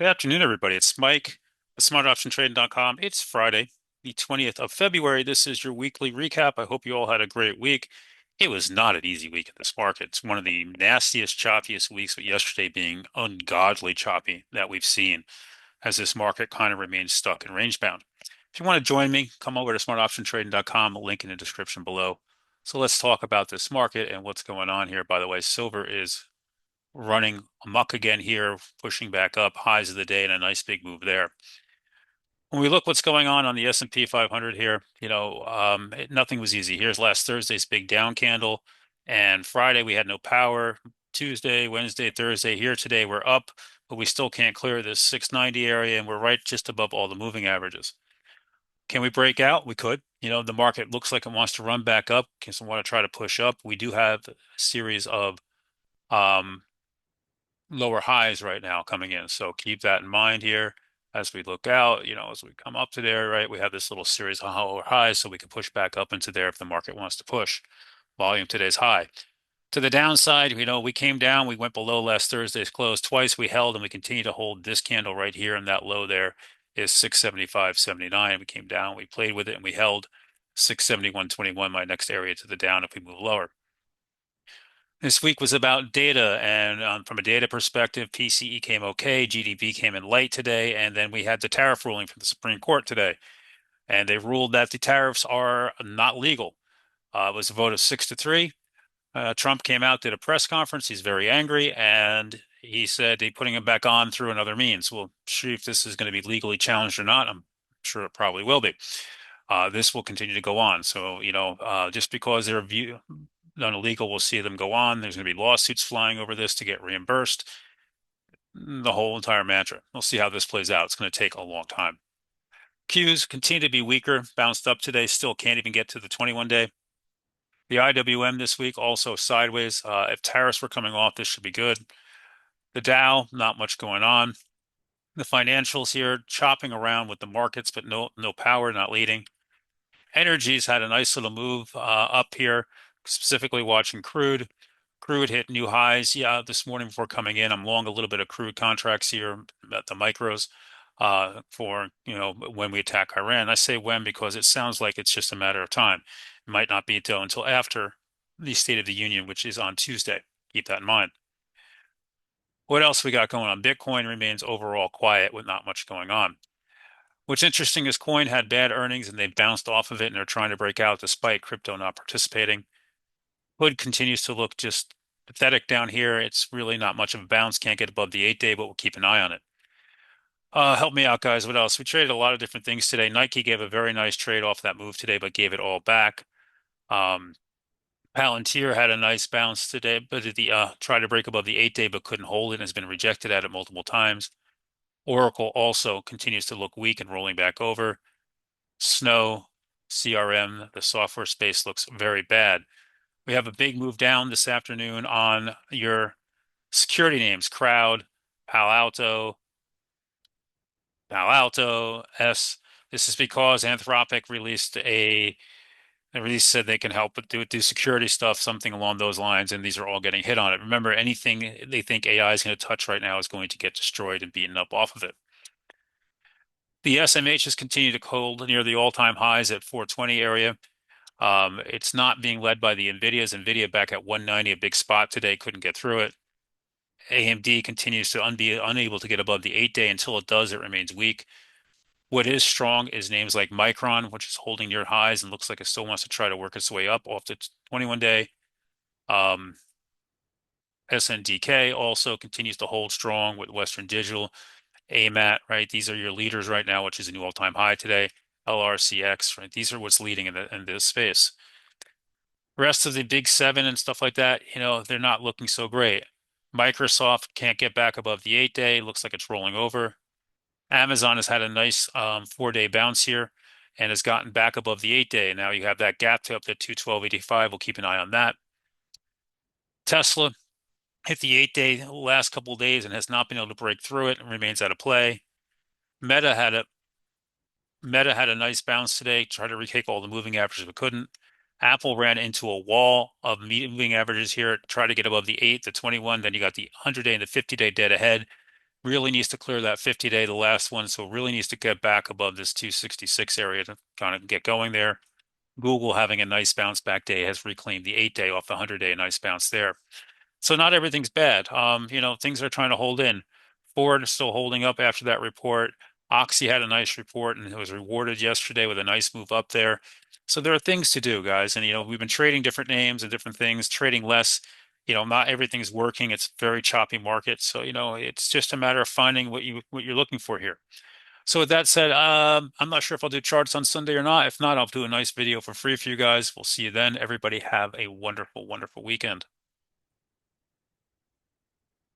Good afternoon, everybody. It's Mike, the smartoptiontrading.com. It's Friday, the 20th of February. This is your weekly recap. I hope you all had a great week. It was not an easy week in this market. It's one of the nastiest, choppiest weeks, with yesterday being ungodly choppy that we've seen as this market kind of remains stuck and range bound. If you want to join me, come over to smartoptiontrading.com, link in the description below. So let's talk about this market and what's going on here. By the way, silver is running amok again here, pushing back up, highs of the day, and a nice big move there. When we look what's going on the S&P 500 here, nothing was easy. Here's last Thursday's big down candle, and Friday we had no power. Tuesday, Wednesday, Thursday. Here today we're up, but we still can't clear this 690 area, and we're right just above all the moving averages. Can we break out? We could. The market looks like it wants to run back up. Can someone want to try to push up? We do have a series of um, lower highs right now coming in. So keep that in mind here as we look out, as we come up to there, right? We have this little series of lower highs, so we can push back up into there if the market wants to push. Volume today's high. To the downside, we came down, we went below last Thursday's close twice, we held, and we continue to hold this candle right here, and that low there is 675.79. We came down, we played with it, and we held 671.21, my next area to the down if we move lower. This week was about data, and from a data perspective, PCE came okay, GDP came in light today, and then we had the tariff ruling from the Supreme Court today, and they ruled that the tariffs are not legal. It was a vote of 6-3. Trump came out, did a press conference. He's very angry, and he said they're putting him back on through another means. We'll see if this is going to be legally challenged or not. I'm sure it probably will be. This will continue to go on. So, just because they're done illegal, we'll see them go on. There's going to be lawsuits flying over this to get reimbursed. The whole entire mantra. We'll see how this plays out. It's going to take a long time. Qs continue to be weaker, bounced up today, still can't even get to the 21 day. The IWM this week also sideways. If tariffs were coming off, this should be good. The Dow, not much going on. The financials here chopping around with the markets, but no power, not leading. Energies had a nice little move up here, specifically watching crude. Crude hit new highs. Yeah, this morning before coming in, I'm long a little bit of crude contracts here at the micros for, when we attack Iran. I say when because it sounds like it's just a matter of time. It might not be until after the State of the Union, which is on Tuesday. Keep that in mind. What else we got going on? Bitcoin remains overall quiet with not much going on. What's interesting is Coin had bad earnings and they bounced off of it and they're trying to break out despite crypto not participating. Hood continues to look just pathetic down here. It's really not much of a bounce. Can't get above the 8 day, but we'll keep an eye on it. Help me out, guys. What else? We traded a lot of different things today. Nike gave a very nice trade off that move today, but gave it all back. Um, Palantir had a nice bounce today, but tried to break above the 8 day, but couldn't hold it and has been rejected at it multiple times. Oracle also continues to look weak and rolling back over. Snow, CRM, the software space looks very bad. We have a big move down this afternoon on your security names, Crowd, Palo Alto, S. This is because Anthropic said they can help do security stuff, something along those lines, and these are all getting hit on it. Remember, anything they think AI is going to touch right now is going to get destroyed and beaten up off of it. The SMH has continued to hold near the all-time highs at 420 area. It's not being led by the NVIDIAs. NVIDIA back at 190, a big spot today, couldn't get through it. AMD continues to be unable to get above the 8 day. Until it does, it remains weak. What is strong is names like Micron, which is holding near highs and looks like it still wants to try to work its way up off the 21 day. SNDK also continues to hold strong with Western Digital. AMAT, right? These are your leaders right now, which is a new all-time high today. LRCX, right? These are what's leading in this space. Rest of the big seven and stuff like that, they're not looking so great. Microsoft can't get back above the 8 day. Looks like it's rolling over. Amazon has had a nice 4 day bounce here and has gotten back above the 8 day. Now you have that gap to up to 212.85. We'll keep an eye on that. Tesla hit the 8 day last couple of days and has not been able to break through it and remains out of play. Meta had a nice bounce today, tried to retake all the moving averages, but couldn't. Apple ran into a wall of moving averages here, tried to get above the 8, the 21, then you got the 100 day and the 50 day dead ahead. really needs to clear that 50-day, the last one, so it really needs to get back above this 266 area to kind of get going there. Google having a nice bounce back day has reclaimed the 8-day off the 100-day, a nice bounce there. So not everything's bad. Things are trying to hold in. Ford is still holding up after that report. Oxy had a nice report and it was rewarded yesterday with a nice move up there. So there are things to do, guys. And we've been trading different names and different things, trading less. Not everything's working. It's a very choppy market. So, it's just a matter of finding what you're looking for here. So with that said, I'm not sure if I'll do charts on Sunday or not. If not, I'll do a nice video for free for you guys. We'll see you then. Everybody have a wonderful, wonderful weekend.